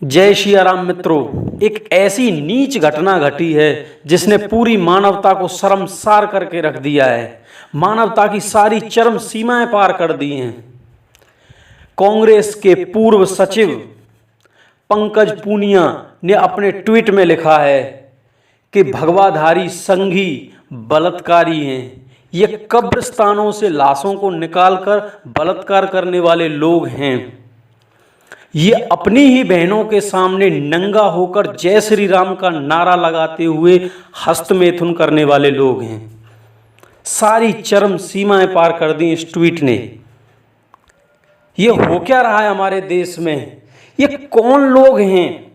जय श्री राम मित्रों। एक ऐसी नीच घटना घटी है जिसने पूरी मानवता को शर्मसार करके रख दिया है। मानवता की सारी चरम सीमाएं पार कर दी हैं। कांग्रेस के पूर्व सचिव पंकज पूनिया ने अपने ट्वीट में लिखा है कि भगवाधारी संघी बलात्कारी हैं। ये कब्रिस्तानों से लाशों को निकालकर बलात्कार करने वाले लोग हैं। ये अपनी ही बहनों के सामने नंगा होकर जय श्री राम का नारा लगाते हुए हस्तमैथुन करने वाले लोग हैं। सारी चरम सीमाएं पार कर दी इस ट्वीट ने। ये हो क्या रहा है हमारे देश में? ये कौन लोग हैं?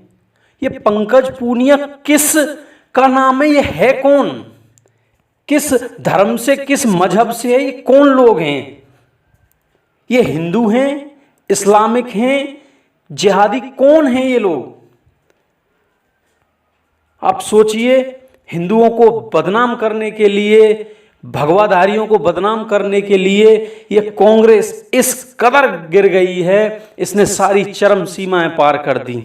ये पंकज पूनिया किस का नाम है? ये है कौन? किस धर्म से, किस मजहब से है? ये कौन लोग हैं? ये हिंदू हैं, इस्लामिक हैं, जिहादी कौन हैं ये लोग? आप सोचिए, हिंदुओं को बदनाम करने के लिए, भगवाधारियों को बदनाम करने के लिए ये कांग्रेस इस कदर गिर गई है। इसने सारी चरम सीमाएं पार कर दी।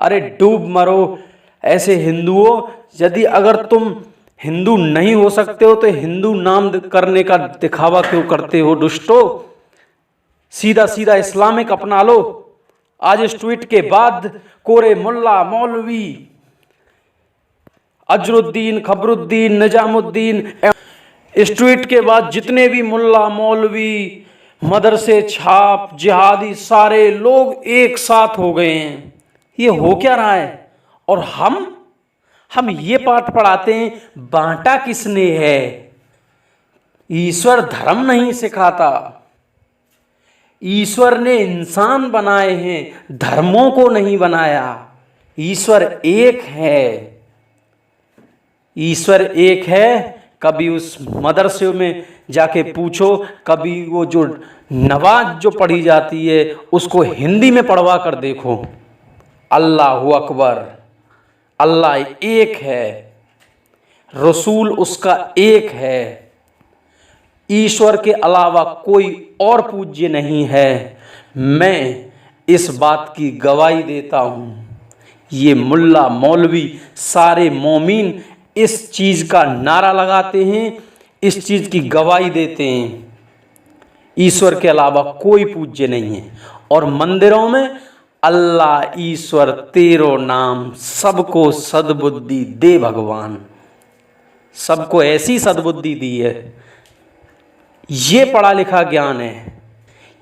अरे डूब मरो ऐसे हिंदुओं। यदि अगर तुम हिंदू नहीं हो सकते हो तो हिंदू नाम करने का दिखावा क्यों करते हो दुष्टो? सीधा सीधा इस्लामिक अपना लो। आज इस ट्वीट के बाद कोरे मुल्ला, मौलवी, अजरुद्दीन, खबरुद्दीन, निजामुद्दीन, इस ट्वीट के बाद जितने भी मुल्ला, मौलवी, मदरसे छाप, जिहादी, सारे लोग एक साथ हो गए हैं। ये हो क्या रहा है? और हम ये पाठ पढ़ाते हैं, बांटा किसने है? ईश्वर धर्म नहीं सिखाता। ईश्वर ने इंसान बनाए हैं, धर्मों को नहीं बनाया। ईश्वर एक है। ईश्वर एक है। कभी उस मदरसे में जाके पूछो, कभी वो जो नमाज जो पढ़ी जाती है उसको हिंदी में पढ़वा कर देखो। अल्लाहु अकबर। अल्लाह एक है, रसूल उसका एक है। ईश्वर के अलावा कोई और पूज्य नहीं है। मैं इस बात की गवाही देता हूँ। ये मुल्ला, मौलवी, सारे मोमीन इस चीज़ का नारा लगाते हैं, इस चीज़ की गवाही देते हैं। ईश्वर के अलावा कोई पूज्य नहीं है। और मंदिरों में अल्लाह ईश्वर तेरो नाम, सबको सद्बुद्धि दे भगवान। सबको ऐसी सद्बुद्धि दी है। ये पढ़ा लिखा ज्ञान है,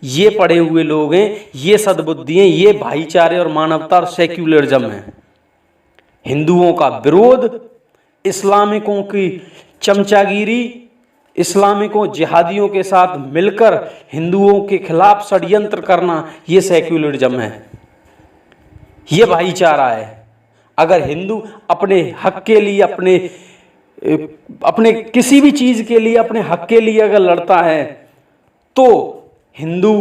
ये पढ़े हुए लोग हैं, ये सद्बुद्धि हैं, ये भाईचारे और मानवता और सेक्युलरिज्म है। हिंदुओं का विरोध, इस्लामिकों की चमचागिरी, इस्लामिकों जिहादियों के साथ मिलकर हिंदुओं के खिलाफ षड्यंत्र करना, ये सेक्युलरिज्म है, ये भाईचारा है। अगर हिंदू अपने हक के लिए, अपने किसी भी चीज़ के लिए, अपने हक के लिए अगर लड़ता है तो हिंदू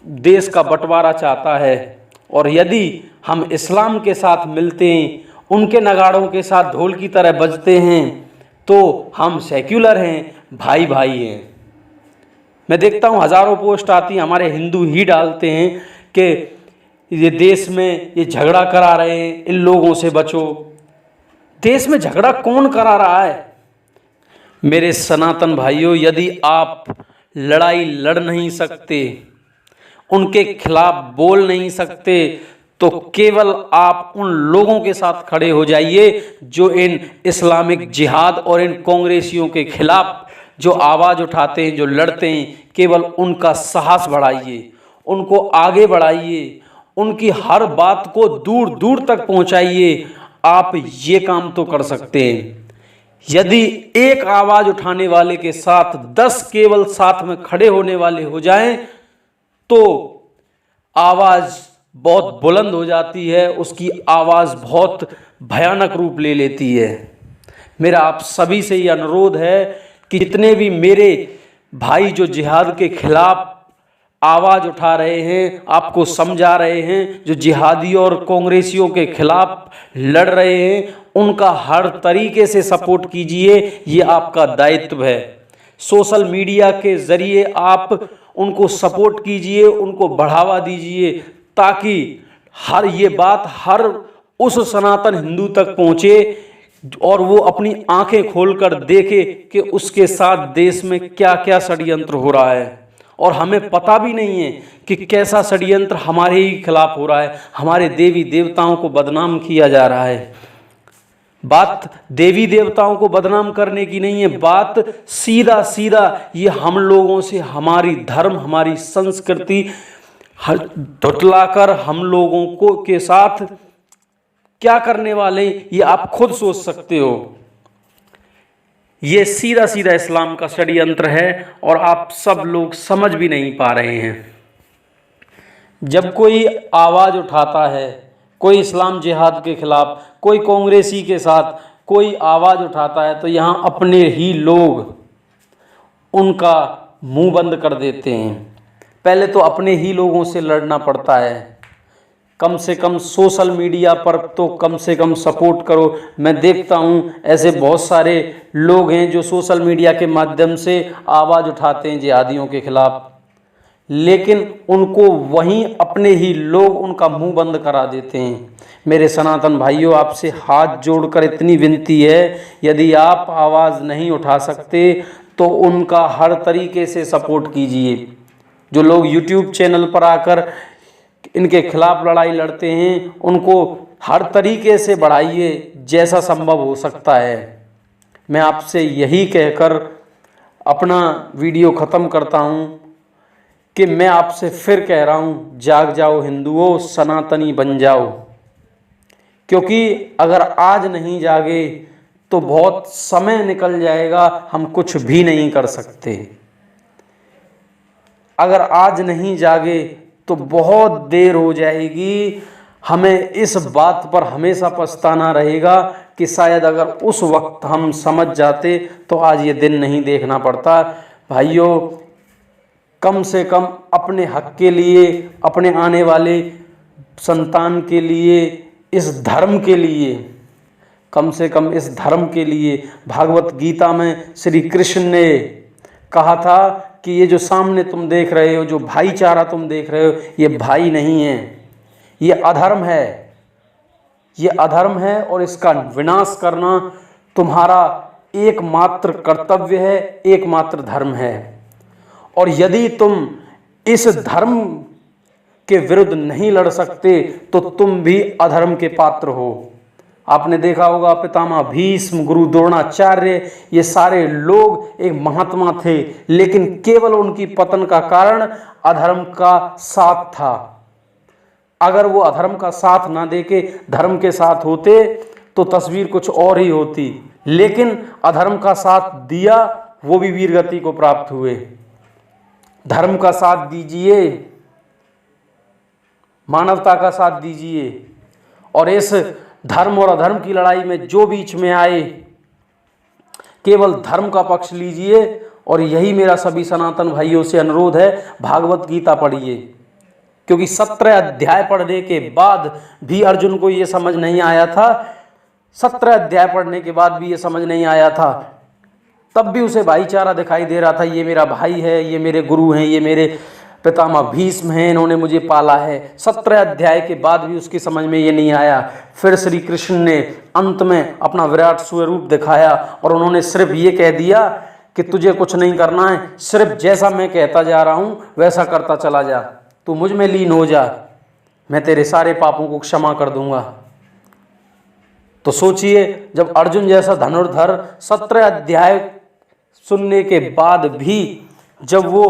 देश का बंटवारा चाहता है। और यदि हम इस्लाम के साथ मिलते हैं, उनके नगाड़ों के साथ ढोल की तरह बजते हैं, तो हम सेक्युलर हैं, भाई भाई हैं। मैं देखता हूँ हज़ारों पोस्ट आती हैं, हमारे हिंदू ही डालते हैं कि ये देश में ये झगड़ा करा रहे हैं, इन लोगों से बचो। देश में झगड़ा कौन करा रहा है? मेरे सनातन भाइयों, यदि आप लड़ाई लड़ नहीं सकते, उनके खिलाफ बोल नहीं सकते, तो केवल आप उन लोगों के साथ खड़े हो जाइए जो इन इस्लामिक जिहाद और इन कांग्रेसियों के खिलाफ जो आवाज़ उठाते हैं, जो लड़ते हैं। केवल उनका साहस बढ़ाइए, उनको आगे बढ़ाइए, उनकी हर बात को दूर दूर तक पहुंचाइए। आप ये काम तो कर सकते हैं। यदि एक आवाज उठाने वाले के साथ 10 केवल साथ में खड़े होने वाले हो जाएं, तो आवाज बहुत बुलंद हो जाती है, उसकी आवाज बहुत भयानक रूप ले लेती है। मेरा आप सभी से ये अनुरोध है कि जितने भी मेरे भाई जो जिहाद के खिलाफ आवाज उठा रहे हैं, आपको समझा रहे हैं, जो जिहादी और कांग्रेसियों के खिलाफ लड़ रहे हैं, उनका हर तरीके से सपोर्ट कीजिए। ये आपका दायित्व है। सोशल मीडिया के जरिए आप उनको सपोर्ट कीजिए, उनको बढ़ावा दीजिए, ताकि हर ये बात हर उस सनातन हिंदू तक पहुंचे और वो अपनी आंखें खोलकर देखे कि उसके साथ देश में क्या क्या षड्यंत्र हो रहा है। और हमें पता भी नहीं है कि कैसा षड्यंत्र हमारे ही खिलाफ हो रहा है। हमारे देवी देवताओं को बदनाम किया जा रहा है। बात देवी देवताओं को बदनाम करने की नहीं है, बात सीधा सीधा ये हम लोगों से हमारी धर्म, हमारी संस्कृति धुतलाकर हम लोगों को के साथ क्या करने वाले ये आप खुद सोच सकते हो। ये सीधा सीधा इस्लाम का षड्यंत्र है और आप सब लोग समझ भी नहीं पा रहे हैं। जब कोई आवाज़ उठाता है, कोई इस्लाम जिहाद के खिलाफ, कोई कांग्रेसी के साथ कोई आवाज़ उठाता है, तो यहाँ अपने ही लोग उनका मुंह बंद कर देते हैं। पहले तो अपने ही लोगों से लड़ना पड़ता है। कम से कम सोशल मीडिया पर तो कम से कम सपोर्ट करो। मैं देखता हूँ ऐसे बहुत सारे लोग हैं जो सोशल मीडिया के माध्यम से आवाज़ उठाते हैं जिहादियों के खिलाफ, लेकिन उनको वहीं अपने ही लोग उनका मुंह बंद करा देते हैं। मेरे सनातन भाइयों, आपसे हाथ जोड़कर इतनी विनती है, यदि आप आवाज़ नहीं उठा सकते तो उनका हर तरीके से सपोर्ट कीजिए। जो लोग यूट्यूब चैनल पर आकर इनके खिलाफ लड़ाई लड़ते हैं, उनको हर तरीके से बढ़ाइए जैसा संभव हो सकता है। मैं आपसे यही कहकर अपना वीडियो ख़त्म करता हूँ कि मैं आपसे फिर कह रहा हूँ, जाग जाओ हिंदुओं, सनातनी बन जाओ। क्योंकि अगर आज नहीं जागे तो बहुत समय निकल जाएगा, हम कुछ भी नहीं कर सकते। अगर आज नहीं जागे तो बहुत देर हो जाएगी। हमें इस बात पर हमेशा पछताना रहेगा कि शायद अगर उस वक्त हम समझ जाते तो आज ये दिन नहीं देखना पड़ता। भाइयों, कम से कम अपने हक के लिए, अपने आने वाले संतान के लिए, इस धर्म के लिए, कम से कम इस धर्म के लिए, भागवत गीता में श्री कृष्ण ने कहा था कि ये जो सामने तुम देख रहे हो, जो भाईचारा तुम देख रहे हो, ये भाई नहीं है, ये अधर्म है, ये अधर्म है और इसका विनाश करना तुम्हारा एकमात्र कर्तव्य है, एकमात्र धर्म है। और यदि तुम इस धर्म के विरुद्ध नहीं लड़ सकते तो तुम भी अधर्म के पात्र हो। आपने देखा होगा पितामह भीष्म, गुरु द्रोणाचार्य, ये सारे लोग एक महात्मा थे, लेकिन केवल उनकी पतन का कारण अधर्म का साथ था। अगर वो अधर्म का साथ ना देके धर्म के साथ होते तो तस्वीर कुछ और ही होती, लेकिन अधर्म का साथ दिया, वो भी वीरगति को प्राप्त हुए। धर्म का साथ दीजिए, मानवता का साथ दीजिए, और इस धर्म और अधर्म की लड़ाई में जो बीच में आए, केवल धर्म का पक्ष लीजिए। और यही मेरा सभी सनातन भाइयों से अनुरोध है, भागवत गीता पढ़िए, क्योंकि 17 अध्याय पढ़ने के बाद भी अर्जुन को ये समझ नहीं आया था। 17 अध्याय पढ़ने के बाद भी ये समझ नहीं आया था, तब भी उसे भाईचारा दिखाई दे रहा था। ये मेरा भाई है, ये मेरे गुरु हैं, ये मेरे पितामह भीष्म हैं, इन्होंने मुझे पाला है। 17 अध्याय के बाद भी उसकी समझ में ये नहीं आया। फिर श्री कृष्ण ने अंत में अपना विराट स्वरूप दिखाया और उन्होंने सिर्फ ये कह दिया कि तुझे कुछ नहीं करना है, सिर्फ जैसा मैं कहता जा रहा हूँ वैसा करता चला जा, तू मुझ में लीन हो जा, मैं तेरे सारे पापों को क्षमा कर दूंगा। तो सोचिए, जब अर्जुन जैसा धनुर्धर 17 अध्याय सुनने के बाद भी जब वो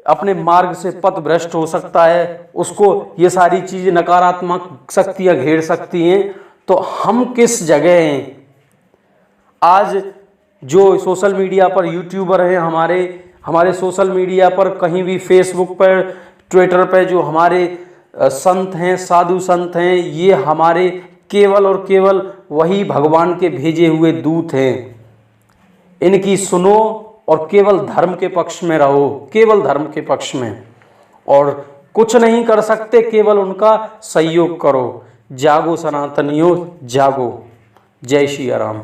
अपने मार्ग से पथ भ्रष्ट हो सकता है, उसको ये सारी चीज़ें नकारात्मक शक्तियाँ घेर सकती हैं, तो हम किस जगह हैं? आज जो सोशल मीडिया पर यूट्यूबर हैं, हमारे सोशल मीडिया पर कहीं भी फेसबुक पर, ट्विटर पर जो हमारे संत हैं, साधु संत हैं, ये हमारे केवल और केवल वही भगवान के भेजे हुए दूत हैं। इनकी सुनो और केवल धर्म के पक्ष में रहो, केवल धर्म के पक्ष में, और कुछ नहीं कर सकते, केवल उनका सहयोग करो। जागो सनातनियों, जागो। जय श्री राम।